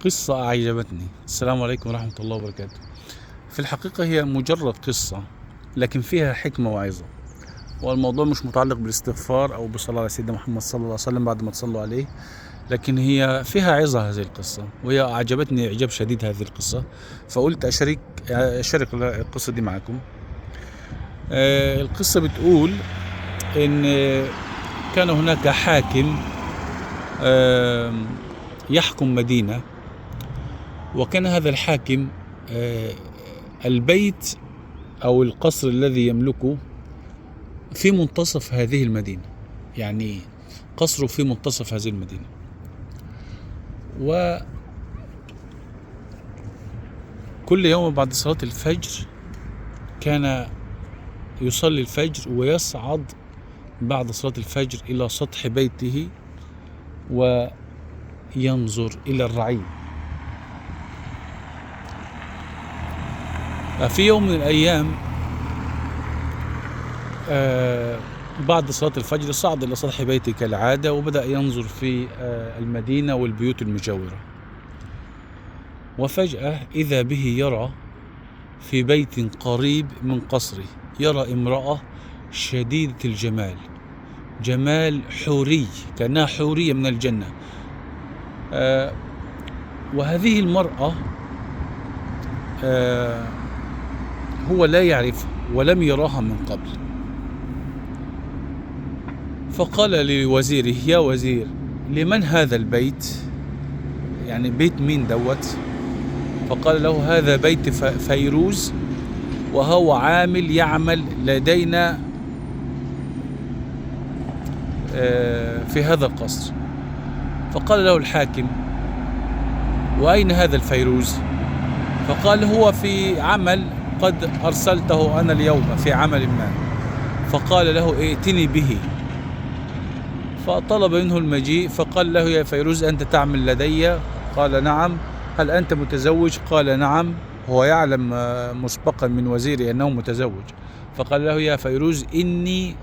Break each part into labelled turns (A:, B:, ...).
A: قصة أعجبتني. السلام عليكم ورحمة الله وبركاته. في الحقيقة هي مجرد قصة، لكن فيها حكمة وعظة، والموضوع مش متعلق بالاستغفار أو بالصلاة على سيدنا محمد صلى الله عليه وسلم بعد ما تصلوا عليه، لكن هي فيها عظة هذه القصة، وهي أعجبتني إعجاب شديد هذه القصة، فقلت أشارك القصة دي معكم. القصة بتقول إن كان هناك حاكم يحكم مدينة، وكان هذا الحاكم البيت أو القصر الذي يملكه في منتصف هذه المدينة، يعني قصره في منتصف هذه المدينة. وكل يوم بعد صلاة الفجر كان يصلي الفجر ويصعد بعد صلاة الفجر إلى سطح بيته وينظر إلى الرعية. في يوم من الأيام بعد صلاة الفجر صعد إلى سطح بيته كالعادة، وبدأ ينظر في المدينة والبيوت المجاورة، وفجأة إذا به يرى في بيت قريب من قصره يرى امرأة شديدة الجمال، جمال حوري، كأنها حورية من الجنة. وهذه المرأة هو لا يعرفها ولم يراها من قبل، فقال لوزيره: يا وزير، لمن هذا البيت؟ يعني بيت مين دوت؟ فقال له: هذا بيت فيروز، وهو يعمل لدينا في هذا القصر. فقال له الحاكم: وأين هذا الفيروز؟ فقال: هو في عمل قد أرسلته أنا اليوم في عمل ما. فقال له: ائتني به. فطلب منه المجيء، فقال له: يا فيروز، أنت تعمل لدي؟ قال: نعم. هل أنت متزوج؟ قال: نعم. هو يعلم مسبقا من وزيره أنه متزوج. فقال له: يا فيروز، إني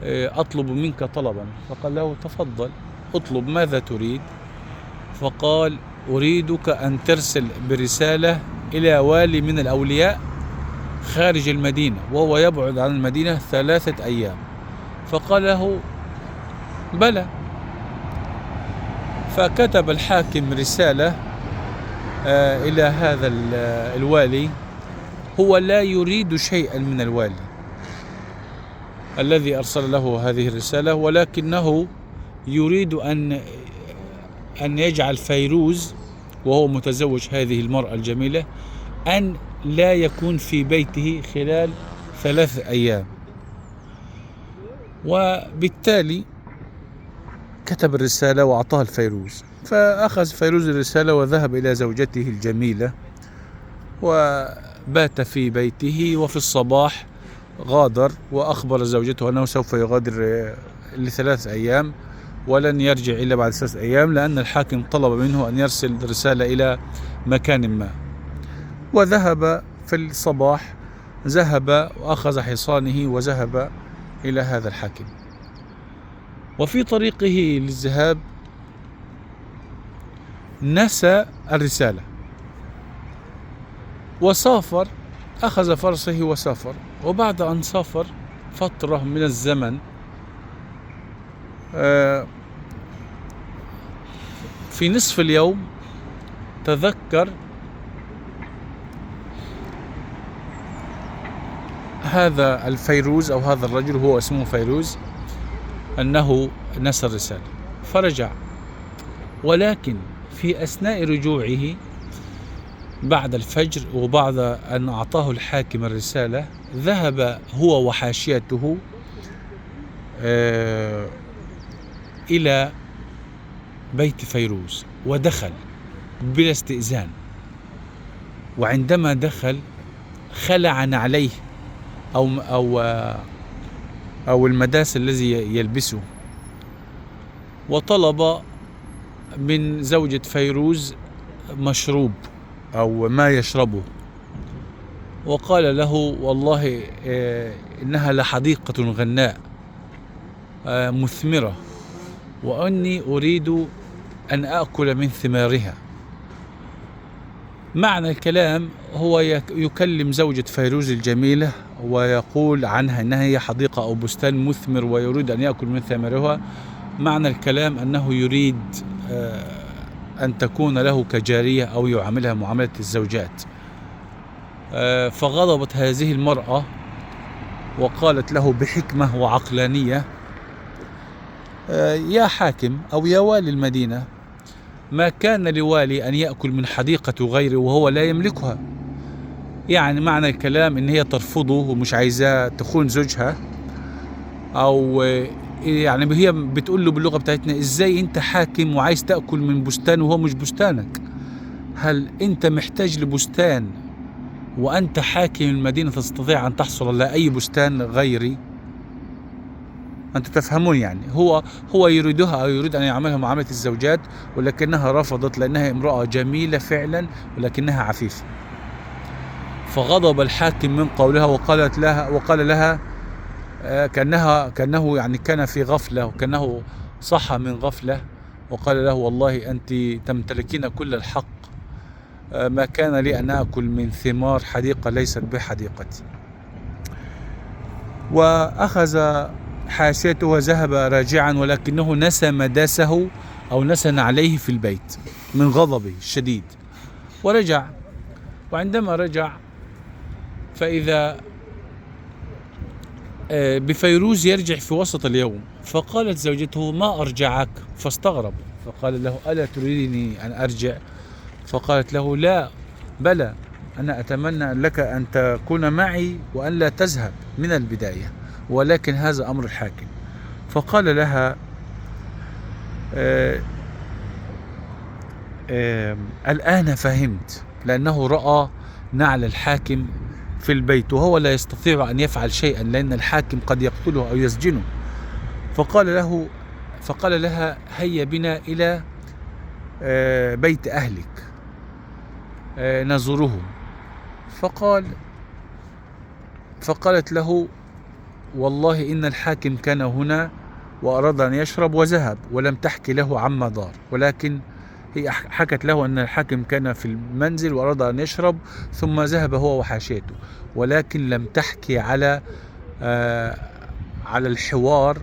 A: أطلب منك طلبا. فقال له: تفضل، اطلب، ماذا تريد؟ فقال: أريدك أن ترسل برسالة إلى والي من الأولياء خارج المدينة، وهو يبعد عن المدينة 3 أيام. فقال له: بلى. فكتب الحاكم رسالة إلى هذا الوالي. هو لا يريد شيئا من الوالي الذي أرسل له هذه الرسالة، ولكنه يريد أن يجعل فيروز، وهو متزوج هذه المرأة الجميلة، أن لا يكون في بيته خلال 3 أيام. وبالتالي كتب الرسالة وأعطاها الفيروز. فأخذ فيروز الرسالة وذهب إلى زوجته الجميلة وبات في بيته، وفي الصباح غادر وأخبر زوجته أنه سوف يغادر ل3 أيام ولن يرجع إلا بعد 3 أيام، لأن الحاكم طلب منه أن يرسل رسالة إلى مكان ما. وذهب في الصباح، ذهب وأخذ حصانه وذهب إلى هذا الحاكم. وفي طريقه للذهاب نسى الرسالة وسافر، أخذ فرسه وسافر. وبعد أن سافر فترة من الزمن في نصف اليوم تذكر هذا الفيروز أو هذا الرجل، هو اسمه فيروز، أنه نسى الرسالة، فرجع. ولكن في أثناء رجوعه بعد الفجر وبعد أن أعطاه الحاكم الرسالة، ذهب هو وحاشيته إلى بيت فيروز ودخل بلا استئذان. وعندما دخل خلع نعليه أو المداس الذي يلبسه، وطلب من زوجة فيروز مشروب أو ما يشربه، وقال له: والله إنها لحديقة غناء مثمرة، وأني أريد أن آكل من ثمارها. معنى الكلام هو يكلم زوجة فيروز الجميلة ويقول عنها أنها هي حديقة أو بستان مثمر ويريد أن يأكل من ثمرها. معنى الكلام أنه يريد أن تكون له كجارية أو يعاملها معاملة الزوجات. فغضبت هذه المرأة وقالت له بحكمة وعقلانية: يا حاكم أو يا والي المدينة، ما كان لوالي أن يأكل من حديقة غيره وهو لا يملكها. يعني معنى الكلام إن هي ترفضه ومش عايزاه تخون زوجها، أو يعني هي بتقول له باللغة بتاعتنا: إزاي أنت حاكم وعايز تأكل من بستان وهو مش بستانك؟ هل أنت محتاج لبستان وأنت حاكم المدينة تستطيع أن تحصل على أي بستان غيري؟ أنتم تفهمون يعني. هو يريدها أو يريد أن يعملها معاملة الزوجات، ولكنها رفضت لأنها امرأة جميلة فعلا ولكنها عفيفة. فغضب الحاكم من قولها وقال لها كأنه يعني كان في غفلة وكأنه صحى من غفلة، وقال له: والله أنت تمتلكين كل الحق، ما كان لي أن أكل من ثمار حديقة ليست بحديقتي. وأخذ حاشيته وذهب راجعا، ولكنه نسى مداسه أو نسى نعليه في البيت من غضبه الشديد، ورجع. وعندما رجع فإذا بفيروز يرجع في وسط اليوم، فقالت زوجته: ما أرجعك؟ فاستغرب، فقال له: ألا تريدني أن أرجع؟ فقالت له: لا، بلى، أنا أتمنى لك أن تكون معي وأن لا تذهب من البداية، ولكن هذا أمر الحاكم. فقال لها: الآن فهمت، لأنه رأى نعل الحاكم في البيت وهو لا يستطيع أن يفعل شيئا لأن الحاكم قد يقتله أو يسجنه. فقال لها: هيا بنا إلى بيت أهلك نزوره. فقالت له: والله إن الحاكم كان هنا وأراد أن يشرب وذهب، ولم تحكي له عما دار، ولكن هي حكت له أن الحاكم كان في المنزل وأراد أن يشرب ثم ذهب هو وحاشيته، ولكن لم تحكي على الحوار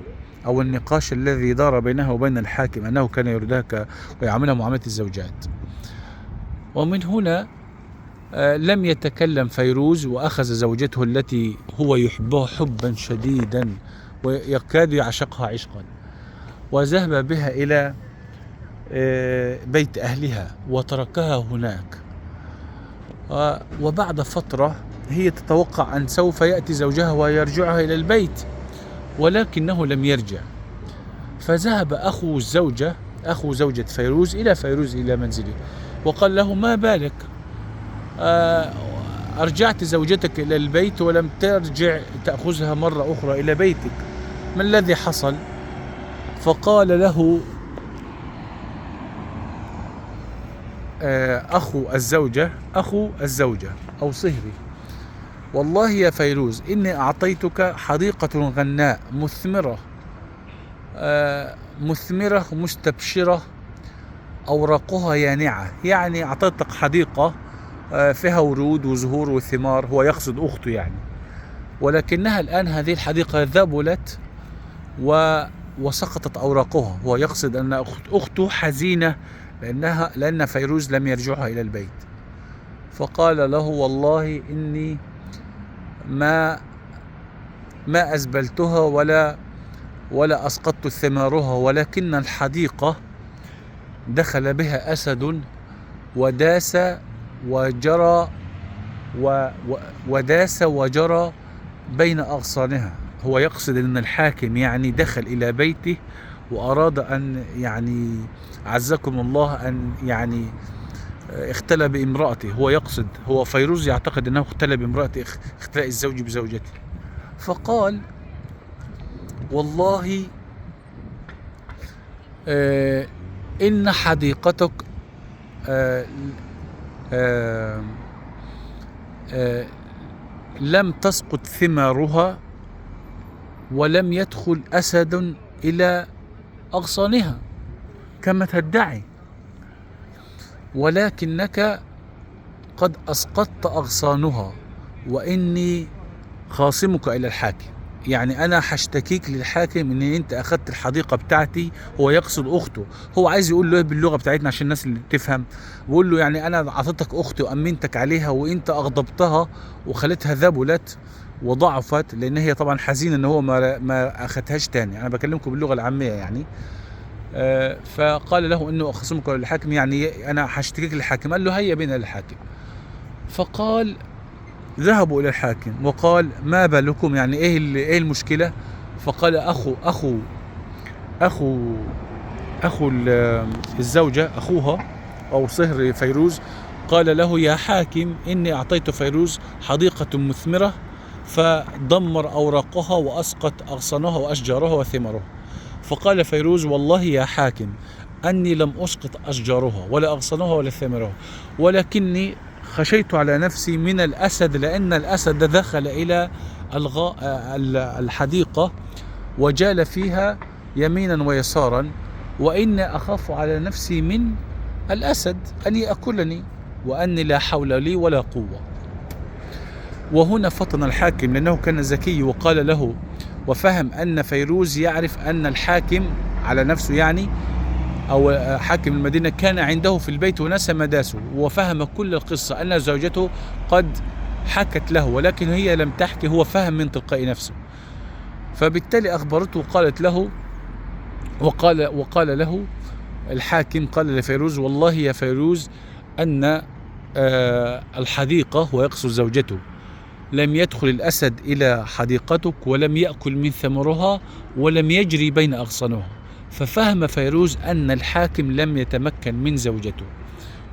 A: أو النقاش الذي دار بينها وبين الحاكم، أنه كان يريدها ويعاملها معاملة الزوجات. ومن هنا لم يتكلم فيروز، وأخذ زوجته التي هو يحبها حبا شديدا ويكاد يعشقها عشقا، وذهب بها إلى بيت أهلها وتركها هناك. وبعد فترة هي تتوقع أن سوف يأتي زوجها ويرجعها إلى البيت، ولكنه لم يرجع. فذهب أخو زوجة فيروز إلى منزله وقال له: ما بالك؟ أرجعت زوجتك إلى البيت ولم ترجع تأخذها مرة أخرى إلى بيتك، ما الذي حصل؟ فقال له أخو الزوجة أو صهري: والله يا فيروز إني أعطيتك حديقة غناء مثمرة مستبشرة أوراقها يانعة. يعني أعطيتك حديقة فيها ورود وزهور وثمار، هو يقصد أخته يعني، ولكنها الآن هذه الحديقة ذبلت وسقطت أوراقها. هو يقصد أن أخته حزينة لأن فيروز لم يرجعها إلى البيت. فقال له: والله إني ما أزبلتها ولا أسقطت ثمارها، ولكن الحديقة دخل بها أسد وداس وجرى بين أغصانها. هو يقصد أن الحاكم يعني دخل إلى بيته وأراد أن يعني عزكم الله أن يعني اختلى بامرأته. هو فيروز يعتقد أنه اختلى بامرأته اختلاء الزوج بزوجته. فقال: والله إن حديقتك لم تسقط ثمارها ولم يدخل أسد إلى أغصانها كما تدعي، ولكنك قد أسقطت أغصانها وإني خاصمك إلى الحاكم. يعني أنا هشتكيك للحاكم إن أنت أخذت الحديقة بتاعتي. هو يقصد أخته، هو عايز يقول له باللغة بتاعتنا عشان الناس اللي تفهم. بيقول له يعني أنا أعطيتك أختي وأمنتك عليها وأنت أغضبتها وخلتها ذبلت وضعفت، لأن هي طبعا حزينة إن هو ما أخذتهاش تاني. أنا بكلمكم باللغة العامية يعني. فقال له إنه أخصمك للحاكم، يعني أنا هشتكيك للحاكم. قال له هيا بنا للحاكم. فقال ذهبوا إلى الحاكم وقال ما بالكم، يعني إيه المشكلة؟ فقال أخو الزوجة، أخوها أو صهر فيروز، قال له يا حاكم إني أعطيت فيروز حديقة مثمرة فدمر أوراقها وأسقط أغصانها وأشجارها وثمارها. فقال فيروز والله يا حاكم أني لم أسقط أشجارها ولا أغصانها ولا ثمارها، ولكني خشيت على نفسي من الأسد، لأن الأسد دخل إلى الحديقة وجال فيها يمينا ويسارا، وإني أخاف على نفسي من الأسد أن يأكلني وأني لا حول لي ولا قوة. وهنا فطن الحاكم لأنه كان ذكي وقال له، وفهم أن فيروز يعرف أن الحاكم على نفسه يعني أو حاكم المدينة كان عنده في البيت ونسى مداسه، وفهم كل القصة أن زوجته قد حكت له ولكن هي لم تحكي، هو فهم من تلقاء نفسه. فبالتالي أخبرته وقالت له وقال له الحاكم قال لفيروز والله يا فيروز أن الحديقة ويقصد زوجته لم يدخل الأسد إلى حديقتك ولم يأكل من ثمرها ولم يجري بين أغصانها. ففهم فيروز أن الحاكم لم يتمكن من زوجته،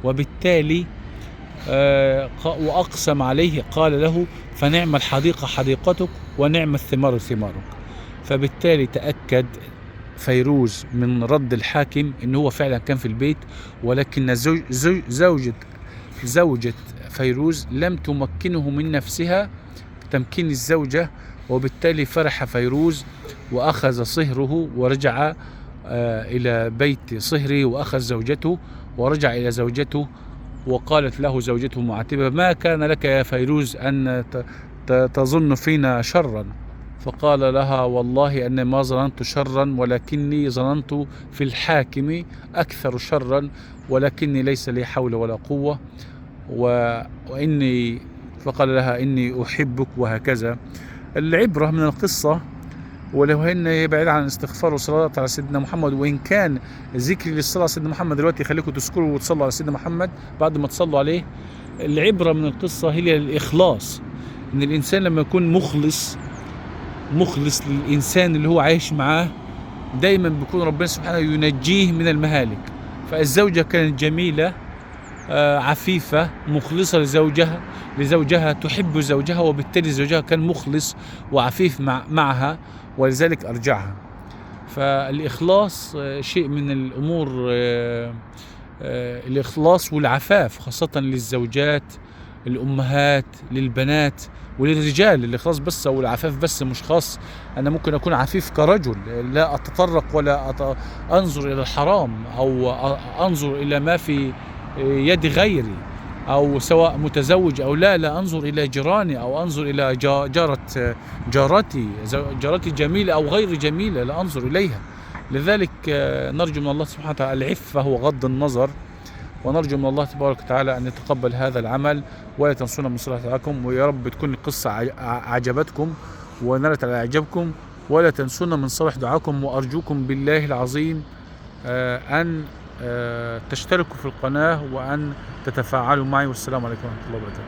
A: وبالتالي وأقسم عليه قال له فنعم الحديقة حديقتك ونعم الثمار ثمارك. فبالتالي تأكد فيروز من رد الحاكم إنه هو فعلا كان في البيت، ولكن زوجة فيروز لم تمكنه من نفسها تمكين الزوجة، وبالتالي فرح فيروز وأخذ صهره ورجع إلى بيت صهره وأخذ زوجته ورجع إلى زوجته. وقالت له زوجته معاتبة ما كان لك يا فيروز أن تظن فينا شرا؟ فقال لها والله أن ما ظننت شرا ولكني ظننت في الحاكم أكثر شرا، ولكني ليس لي حول ولا قوة وإني. فقال لها إني أحبك وهكذا. العبرة من القصة ولو هن بعيد عن الاستغفار والصلاة على سيدنا محمد، وإن كان ذكر للصلاة على سيدنا محمد دلوقتي يخليكم تذكروا وتصلوا على سيدنا محمد بعد ما تصلوا عليه. العبرة من القصة هي الإخلاص، إن الإنسان لما يكون مخلص للإنسان اللي هو عايش معاه دايما بيكون ربنا سبحانه ينجيه من المهالك. فالزوجة كانت جميلة عفيفة مخلصة لزوجها تحب زوجها، وبالتالي زوجها كان مخلص وعفيف معها ولذلك أرجعها. فالإخلاص شيء من الأمور، الإخلاص والعفاف خاصة للزوجات الأمهات للبنات وللرجال. الإخلاص بس أو العفاف بس مش خاص. أنا ممكن أكون عفيف كرجل لا أتطرق ولا أنظر إلى الحرام أو أنظر إلى ما في يد غيري، أو سواء متزوج أو لا أنظر إلى جيراني أو أنظر إلى جارتي جميلة أو غير جميلة لا أنظر إليها. لذلك نرجو من الله سبحانه وتعالى العفة وغض النظر، ونرجو من الله تبارك وتعالى أن يتقبل هذا العمل ولا تنسونا من صلاة دعاءكم. ويا رب تكون القصة أعجبتكم ونالت على إعجابكم، ولا تنسونا من صلاح دعاءكم. وأرجوكم بالله العظيم أن تشتركوا في القناة وأن تتفاعلوا معي، والسلام عليكم ورحمة الله وبركاته.